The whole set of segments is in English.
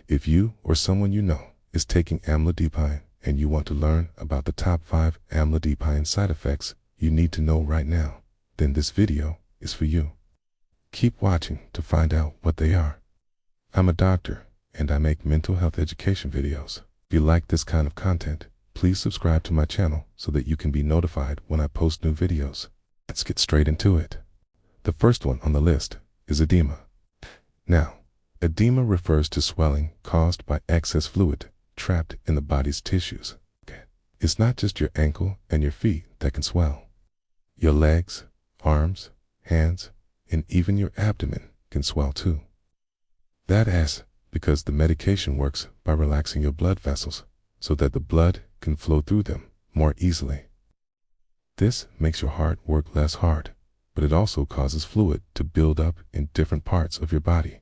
If you or someone you know is taking amlodipine and you want to learn about the top 5 amlodipine side effects you need to know right now, then this video is for you. Keep watching to find out what they are. I'm a doctor and I make mental health education videos. If you like this kind of content, please subscribe to my channel so that you can be notified when I post new videos. Let's get straight into it. The first one on the list is edema. Now, edema refers to swelling caused by excess fluid trapped in the body's tissues. It's not just your ankle and your feet that can swell. Your legs, arms, hands, and even your abdomen can swell too. That is because the medication works by relaxing your blood vessels so that the blood can flow through them more easily. This makes your heart work less hard, but it also causes fluid to build up in different parts of your body.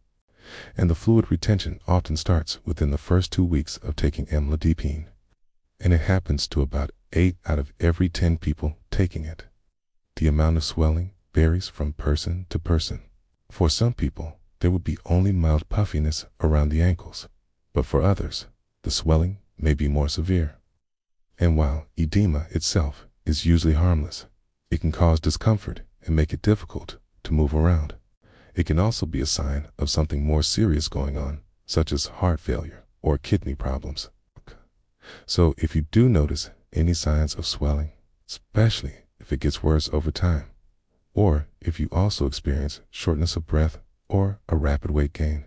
And the fluid retention often starts within the first 2 weeks of taking amlodipine. And it happens to about 8 out of every 10 people taking it. The amount of swelling varies from person to person. For some people, there would be only mild puffiness around the ankles, but for others, the swelling may be more severe. And while edema itself is usually harmless, it can cause discomfort and make it difficult to move around. It can also be a sign of something more serious going on, such as heart failure or kidney problems. So if you do notice any signs of swelling, especially if it gets worse over time, or if you also experience shortness of breath or a rapid weight gain,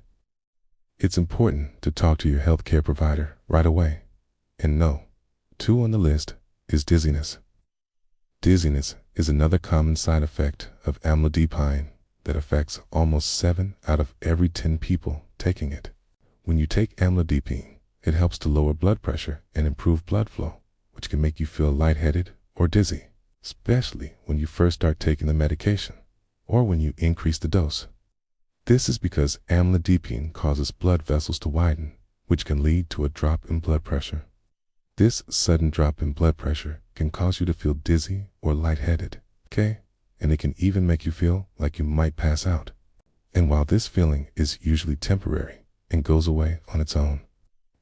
it's important to talk to your healthcare provider right away. And no, 2 on the list is dizziness. Dizziness is another common side effect of amlodipine that affects almost 7 out of every 10 people taking it. When you take amlodipine, it helps to lower blood pressure and improve blood flow, which can make you feel lightheaded or dizzy, especially when you first start taking the medication or when you increase the dose. This is because amlodipine causes blood vessels to widen, which can lead to a drop in blood pressure. This sudden drop in blood pressure can cause you to feel dizzy or lightheaded, and it can even make you feel like you might pass out. And while this feeling is usually temporary and goes away on its own,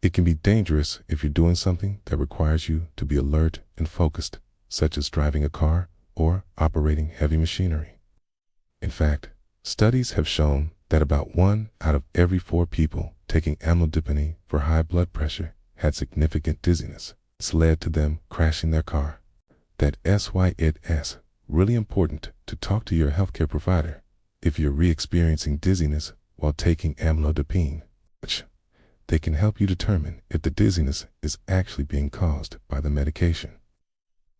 it can be dangerous if you're doing something that requires you to be alert and focused, such as driving a car or operating heavy machinery. In fact, studies have shown that about 1 out of every 4 people taking amlodipine for high blood pressure had significant dizziness. It's led to them crashing their car. That's why it's really important to talk to your healthcare provider if you're re-experiencing dizziness while taking amlodipine. They can help you determine if the dizziness is actually being caused by the medication,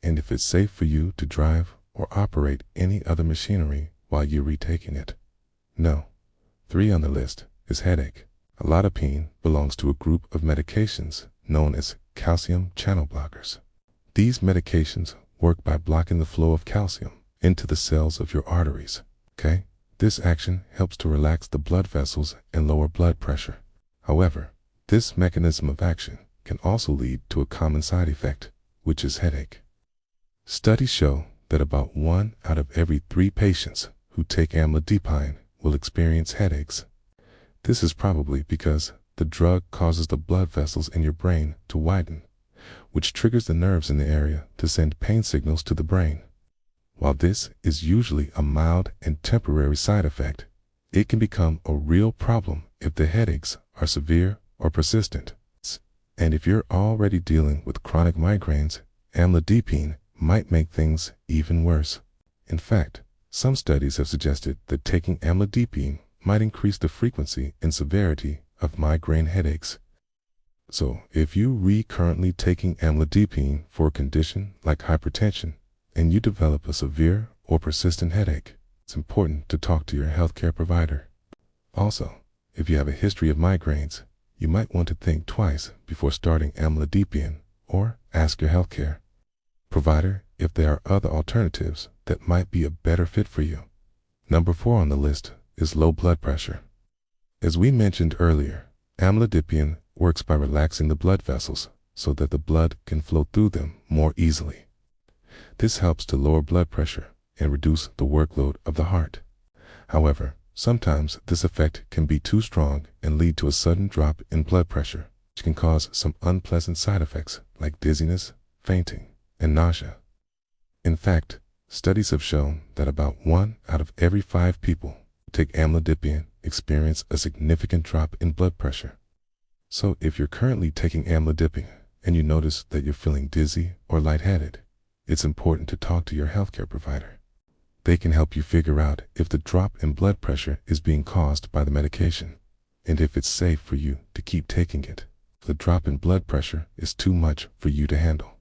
and if it's safe for you to drive or operate any other machinery while you're retaking it. No. 3 on the list is headache. Amlodipine belongs to a group of medications known as calcium channel blockers. These medications work by blocking the flow of calcium into the cells of your arteries. This action helps to relax the blood vessels and lower blood pressure. However, this mechanism of action can also lead to a common side effect, which is headache. Studies show that about 1 out of every 3 patients who take amlodipine will experience headaches. This is probably because the drug causes the blood vessels in your brain to widen, which triggers the nerves in the area to send pain signals to the brain. While this is usually a mild and temporary side effect, it can become a real problem if the headaches are severe or persistent. And if you're already dealing with chronic migraines, amlodipine might make things even worse. In fact, some studies have suggested that taking amlodipine might increase the frequency and severity of migraine headaches. So if you currently taking amlodipine for a condition like hypertension and you develop a severe or persistent headache, it's important to talk to your healthcare provider. Also, if you have a history of migraines, you might want to think twice before starting amlodipine or ask your healthcare provider if there are other alternatives that might be a better fit for you. Number 4 on the list is low blood pressure. As we mentioned earlier, amlodipine works by relaxing the blood vessels so that the blood can flow through them more easily. This helps to lower blood pressure and reduce the workload of the heart. However, Sometimes this effect can be too strong and lead to a sudden drop in blood pressure, which can cause some unpleasant side effects like dizziness, fainting, and nausea. In fact, studies have shown that about 1 out of every 5 people who take amlodipine experience a significant drop in blood pressure. So if you're currently taking amlodipine and you notice that you're feeling dizzy or lightheaded, it's important to talk to your healthcare provider. They can help you figure out if the drop in blood pressure is being caused by the medication, and if it's safe for you to keep taking it. If the drop in blood pressure is too much for you to handle,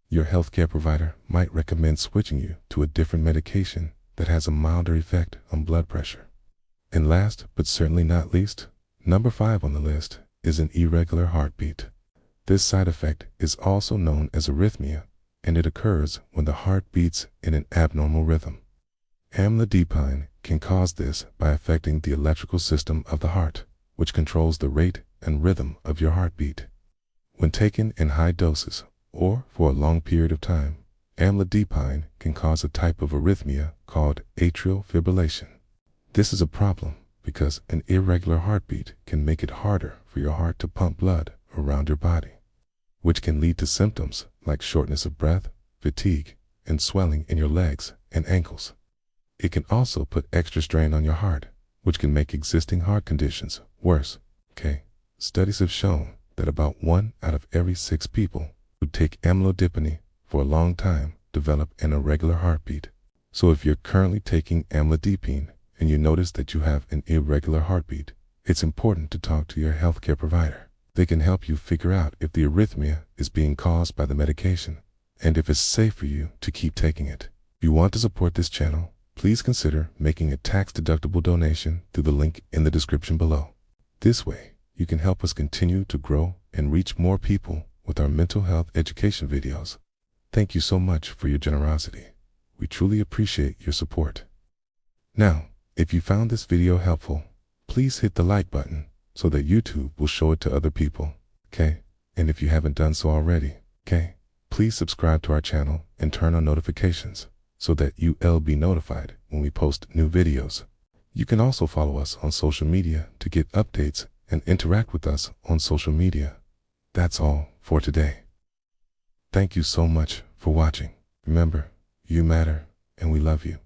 your healthcare provider might recommend switching you to a different medication that has a milder effect on blood pressure. And last, but certainly not least, number 5 on the list is an irregular heartbeat. This side effect is also known as arrhythmia, and it occurs when the heart beats in an abnormal rhythm. Amlodipine can cause this by affecting the electrical system of the heart, which controls the rate and rhythm of your heartbeat. When taken in high doses or for a long period of time, amlodipine can cause a type of arrhythmia called atrial fibrillation. This is a problem because an irregular heartbeat can make it harder for your heart to pump blood around your body, which can lead to symptoms like shortness of breath, fatigue, and swelling in your legs and ankles. It can also put extra strain on your heart, which can make existing heart conditions worse. Studies have shown that about 1 out of every 6 people who take amlodipine for a long time develop an irregular heartbeat. So if you're currently taking amlodipine and you notice that you have an irregular heartbeat, it's important to talk to your healthcare provider. They can help you figure out if the arrhythmia is being caused by the medication and if it's safe for you to keep taking it. If you want to support this channel, please consider making a tax-deductible donation through the link in the description below. This way, you can help us continue to grow and reach more people with our mental health education videos. Thank you so much for your generosity. We truly appreciate your support. Now, if you found this video helpful, please hit the like button so that YouTube will show it to other people, And if you haven't done so already, please subscribe to our channel and turn on notifications so that you'll be notified when we post new videos. You can also follow us on social media to get updates and interact with us on social media. That's all for today. Thank you so much for watching. Remember, you matter, and we love you.